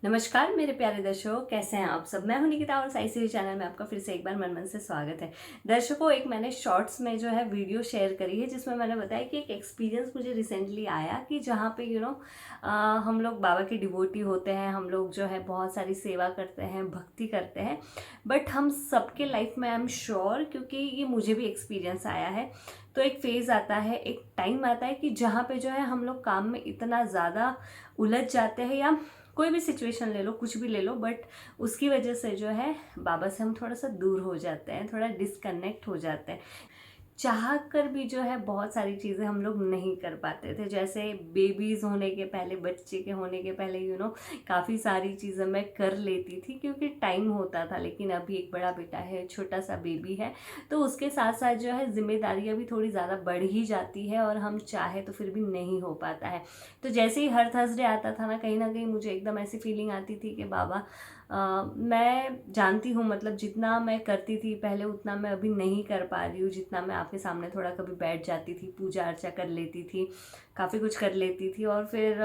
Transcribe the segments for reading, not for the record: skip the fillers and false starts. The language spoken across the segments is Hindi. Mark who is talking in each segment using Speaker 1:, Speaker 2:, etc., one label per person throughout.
Speaker 1: नमस्कार मेरे प्यारे दर्शकों, कैसे हैं आप सब। मैं हूं निकिता और साई सीरी चैनल में आपका फिर से एक बार मन मन से स्वागत है। दर्शकों, एक मैंने शॉर्ट्स में जो है वीडियो शेयर करी है जिसमें मैंने बताया कि एक एक्सपीरियंस मुझे रिसेंटली आया कि जहां पे हम लोग बाबा के डिवोटी होते हैं, हम लोग जो है बहुत सारी सेवा करते हैं, भक्ति करते हैं। बट हम सबके लाइफ में आई एम श्योर, क्योंकि ये मुझे भी एक्सपीरियंस आया है, तो एक फेज़ आता है, एक टाइम आता है कि जहाँ पे जो है हम लोग काम में इतना ज़्यादा उलझ जाते हैं, या कोई भी सिचुएशन ले लो, कुछ भी ले लो, बट उसकी वजह से जो है बाबा से हम थोड़ा सा दूर हो जाते हैं, थोड़ा डिस्कनेक्ट हो जाते हैं। चाह कर भी जो है बहुत सारी चीज़ें हम लोग नहीं कर पाते थे। जैसे बेबीज़ होने के पहले, बच्चे के होने के पहले काफ़ी सारी चीज़ें मैं कर लेती थी क्योंकि टाइम होता था। लेकिन अभी एक बड़ा बेटा है, छोटा सा बेबी है, तो उसके साथ साथ जो है जिम्मेदारियाँ भी थोड़ी ज़्यादा बढ़ ही जाती है और हम चाहे तो फिर भी नहीं हो पाता है। तो जैसे ही हर थर्सडे आता था ना कहीं मुझे एकदम ऐसी फीलिंग आती थी कि बाबा, मैं जानती हूँ, मतलब जितना मैं करती थी पहले उतना मैं अभी नहीं कर पा रही हूँ। जितना मैं आपके सामने थोड़ा कभी बैठ जाती थी, पूजा अर्चा कर लेती थी, काफ़ी कुछ कर लेती थी और फिर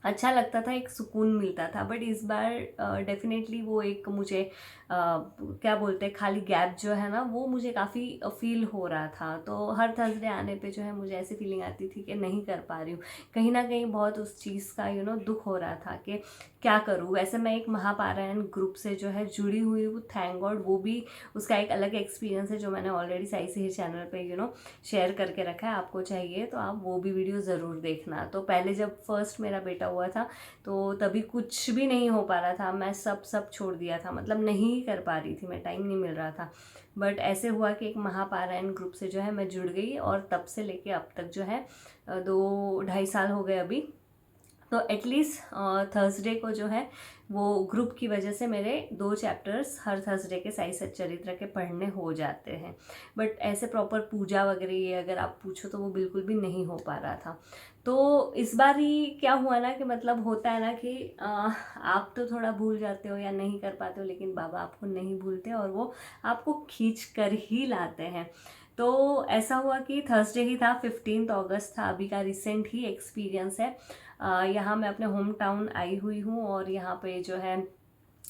Speaker 1: अच्छा लगता था, एक सुकून मिलता था। बट इस बार डेफिनेटली वो एक मुझे क्या बोलते हैं, खाली गैप जो है ना, वो मुझे काफ़ी फील हो रहा था। तो हर थर्सडे आने पे जो है मुझे ऐसी फीलिंग आती थी कि नहीं कर पा रही हूँ। कहीं ना कहीं बहुत उस चीज़ का दुख हो रहा था कि क्या करूँ। वैसे मैं एक महापारायण ग्रुप से जो है जुड़ी हुई हूँ, थैंक गॉड। वो भी उसका एक अलग एक्सपीरियंस है जो मैंने ऑलरेडी साई से चैनल पे शेयर करके रखा है। आपको चाहिए तो आप वो भी वीडियो ज़रूर देखना। तो पहले जब फर्स्ट मेरा बेटा हुआ था तो तभी कुछ भी नहीं हो पा रहा था, मैं सब छोड़ दिया था, मतलब नहीं कर पा रही थी मैं, टाइम नहीं मिल रहा था। बट ऐसे हुआ कि एक महापारायण ग्रुप से जो है मैं जुड़ गई और तब से लेके अब तक जो है 2-2.5 साल हो गए अभी। तो एटलीस्ट थर्सडे को जो है वो ग्रुप की वजह से मेरे 2 चैप्टर्स हर थर्सडे के साई सच्चरित्र के पढ़ने हो जाते हैं। बट ऐसे प्रॉपर पूजा वगैरह ये अगर आप पूछो तो वो बिल्कुल भी नहीं हो पा रहा था। तो इस बार ही क्या हुआ ना कि मतलब होता है ना कि आप तो थोड़ा भूल जाते हो या नहीं कर पाते हो, लेकिन बाबा आपको नहीं भूलते और वो आपको खींच कर ही लाते हैं। तो ऐसा हुआ कि थर्सडे ही था, 15 अगस्त था, अभी का रिसेंट ही एक्सपीरियंस है। यहाँ मैं अपने होम टाउन आई हुई हूँ और यहाँ पे जो है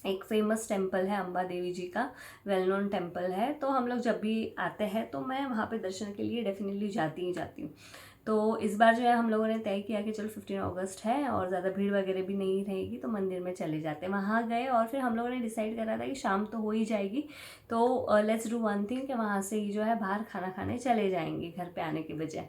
Speaker 1: एक फेमस टेम्पल है, अम्बा देवी जी का वेल नोन टेम्पल है। तो हम लोग जब भी आते हैं तो मैं वहाँ पे दर्शन के लिए डेफिनेटली जाती ही जाती हूँ। तो इस बार जो है हम लोगों ने तय किया कि चलो 15 अगस्त है और ज़्यादा भीड़ वगैरह भी नहीं रहेगी तो मंदिर में चले जाते हैं। वहाँ गए और फिर हम लोगों ने डिसाइड करा था कि शाम तो हो ही जाएगी, तो लेट्स डू वन थिंग कि वहाँ से ही जो है बाहर खाना खाने चले जाएंगे घर पे आने के बजाय।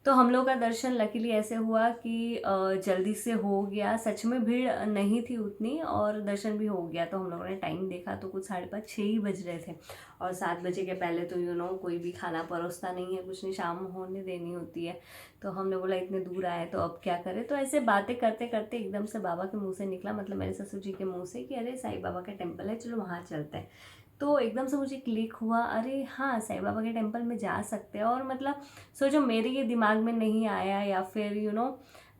Speaker 1: तो हम लोग का दर्शन लकीली ऐसे हुआ कि जल्दी से हो गया, सच में भीड़ नहीं थी उतनी और दर्शन भी हो गया। तो हम लोगों ने टाइम देखा तो कुछ 5:30-6 ही बज रहे थे और 7 बजे के पहले तो कोई भी खाना परोसता नहीं है, कुछ नहीं, शाम होने देनी होती है। तो हमने बोला इतने दूर आए तो अब क्या करें। तो ऐसे बातें करते करते एकदम से बाबा के मुँह से निकला, मतलब मेरे ससुर जी के मुँह से, कि अरे साईं बाबा का टेम्पल है, चलो वहाँ चलते हैं। तो एकदम से मुझे क्लिक हुआ, अरे हाँ साईं बाबा के टेम्पल में जा सकते हैं। और मतलब सोचो मेरे ये दिमाग में नहीं आया, या फिर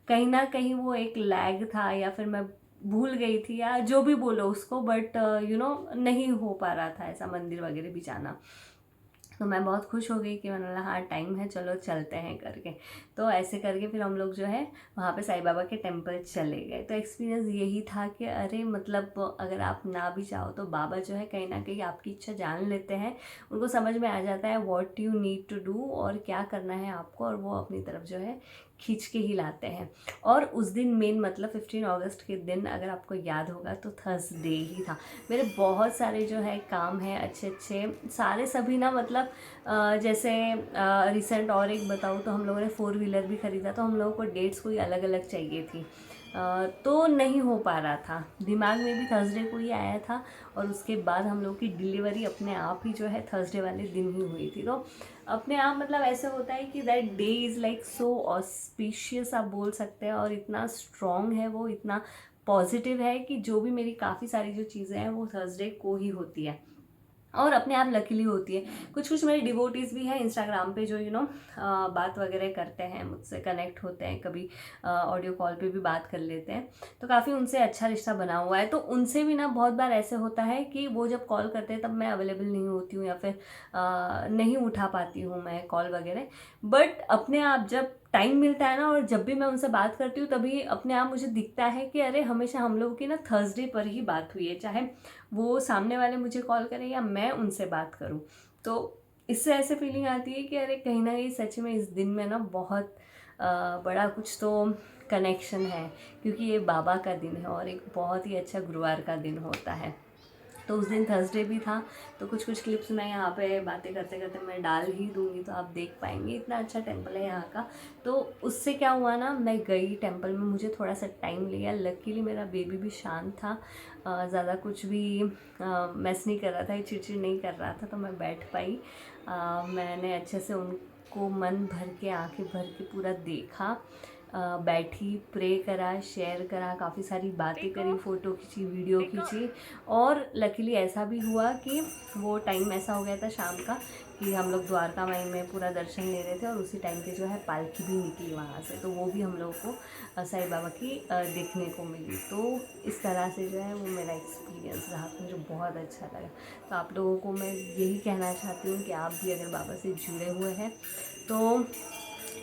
Speaker 1: कहीं ना कहीं वो एक लैग था, या फिर मैं भूल गई थी, या जो भी बोलो उसको, बट नहीं हो पा रहा था ऐसा मंदिर वगैरह भी जाना। तो मैं बहुत खुश हो गई कि मैंने बोला हाँ टाइम है, चलो चलते हैं करके। तो ऐसे करके फिर हम लोग जो है वहाँ पे साईं बाबा के टेम्पल चले गए। तो एक्सपीरियंस यही था कि अरे मतलब अगर आप ना भी चाहो तो बाबा जो है कहीं ना कहीं आपकी इच्छा जान लेते हैं, उनको समझ में आ जाता है what you need to do और क्या करना है आपको, और वो अपनी तरफ जो है खींच के ही लाते हैं। और उस दिन मेन मतलब 15 अगस्त के दिन अगर आपको याद होगा तो थर्सडे ही था। मेरे बहुत सारे जो है काम हैं अच्छे अच्छे सारे, सभी ना मतलब जैसे रिसेंट और एक बताऊँ तो हम लोगों ने 4 व्हीलर भी ख़रीदा, तो हम लोगों को डेट्स कोई अलग अलग चाहिए थी। तो नहीं हो पा रहा था, दिमाग में भी थर्सडे को ही आया था और उसके बाद हम लोग की डिलीवरी अपने आप ही जो है थर्सडे वाले दिन ही हुई थी। तो अपने आप मतलब ऐसे होता है कि that day is like so auspicious आप बोल सकते हैं, और इतना स्ट्रॉन्ग है वो, इतना पॉजिटिव है कि जो भी मेरी काफ़ी सारी जो चीज़ें हैं वो थर्सडे को ही होती है और अपने आप लकीली होती है। कुछ कुछ मेरे डिवोटीज़ भी हैं इंस्टाग्राम पे जो बात वगैरह करते हैं मुझसे, कनेक्ट होते हैं, कभी ऑडियो कॉल पे भी बात कर लेते हैं। तो काफ़ी उनसे अच्छा रिश्ता बना हुआ है। तो उनसे भी ना बहुत बार ऐसे होता है कि वो जब कॉल करते हैं तब मैं अवेलेबल नहीं होती हूँ, या फिर नहीं उठा पाती हूँ मैं कॉल वगैरह। बट अपने आप जब टाइम मिलता है ना, और जब भी मैं उनसे बात करती हूँ तभी अपने आप मुझे दिखता है कि अरे हमेशा हम लोगों की ना थर्सडे पर ही बात हुई है, चाहे वो सामने वाले मुझे कॉल करें या मैं उनसे बात करूँ। तो इससे ऐसे फीलिंग आती है कि अरे कहीं ना कहीं सच में इस दिन में ना बहुत बड़ा कुछ तो कनेक्शन है, क्योंकि ये बाबा का दिन है और एक बहुत ही अच्छा गुरुवार का दिन होता है। तो उस दिन थर्सडे भी था, तो कुछ कुछ क्लिप्स मैं यहाँ पे बातें करते करते मैं डाल ही दूँगी, तो आप देख पाएंगे। इतना अच्छा टेम्पल है यहाँ का। तो उससे क्या हुआ ना, मैं गई टेम्पल में, मुझे थोड़ा सा टाइम लिया। लकीली मेरा बेबी भी शांत था, ज़्यादा कुछ भी मैस नहीं कर रहा था, चिड़चिड़ नहीं कर रहा था, तो मैं बैठ पाई। मैंने अच्छे से उनको मन भर के, आंखें भर के पूरा देखा, बैठी, प्रे करा, शेयर करा, काफ़ी सारी बातें करी, फ़ोटो खींची, वीडियो खींची। और लकीली ऐसा भी हुआ कि वो टाइम ऐसा हो गया था शाम का कि हम लोग द्वारका माई में पूरा दर्शन ले रहे थे, और उसी टाइम पे जो है पालकी भी निकली वहाँ से, तो वो भी हम लोगों को साईं बाबा की देखने को मिली। तो इस तरह से जो है वो मेरा एक्सपीरियंस रहा, तो मुझे बहुत अच्छा लगा। तो आप लोगों को मैं यही कहना चाहती हूँ कि आप भी अगर बाबा से जुड़े हुए हैं तो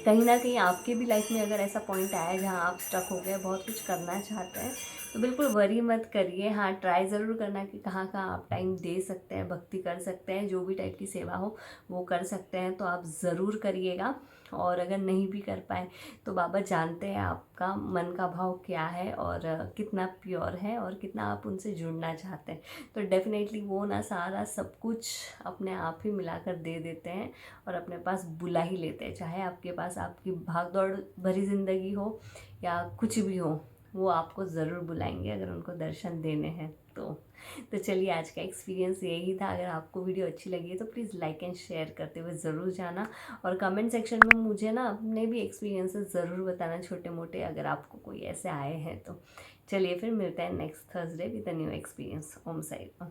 Speaker 1: कहीं ना कहीं आपके भी लाइफ में अगर ऐसा पॉइंट आया जहाँ आप स्टक हो गए, बहुत कुछ करना चाहते हैं, तो बिल्कुल वरी मत करिए। हाँ, ट्राई ज़रूर करना कि कहाँ कहाँ आप टाइम दे सकते हैं, भक्ति कर सकते हैं, जो भी टाइप की सेवा हो वो कर सकते हैं, तो आप ज़रूर करिएगा। और अगर नहीं भी कर पाए तो बाबा जानते हैं आपका मन का भाव क्या है, और कितना प्योर है, और कितना आप उनसे जुड़ना चाहते हैं। तो डेफिनेटली वो ना सारा सब कुछ अपने आप ही मिलाकर दे देते हैं और अपने पास बुला ही लेते हैं। चाहे आपके पास आपकी भाग दौड़ भरी ज़िंदगी हो या कुछ भी हो, वो आपको ज़रूर बुलाएंगे अगर उनको दर्शन देने हैं तो चलिए, आज का एक्सपीरियंस यही था। अगर आपको वीडियो अच्छी लगी है तो प्लीज़ लाइक एंड शेयर करते हुए ज़रूर जाना, और कमेंट सेक्शन में मुझे ना अपने भी एक्सपीरियंसेस ज़रूर बताना, छोटे मोटे, अगर आपको कोई ऐसे आए हैं तो। चलिए फिर मिलते हैं next Thursday with a new experience. Om Sai Ram.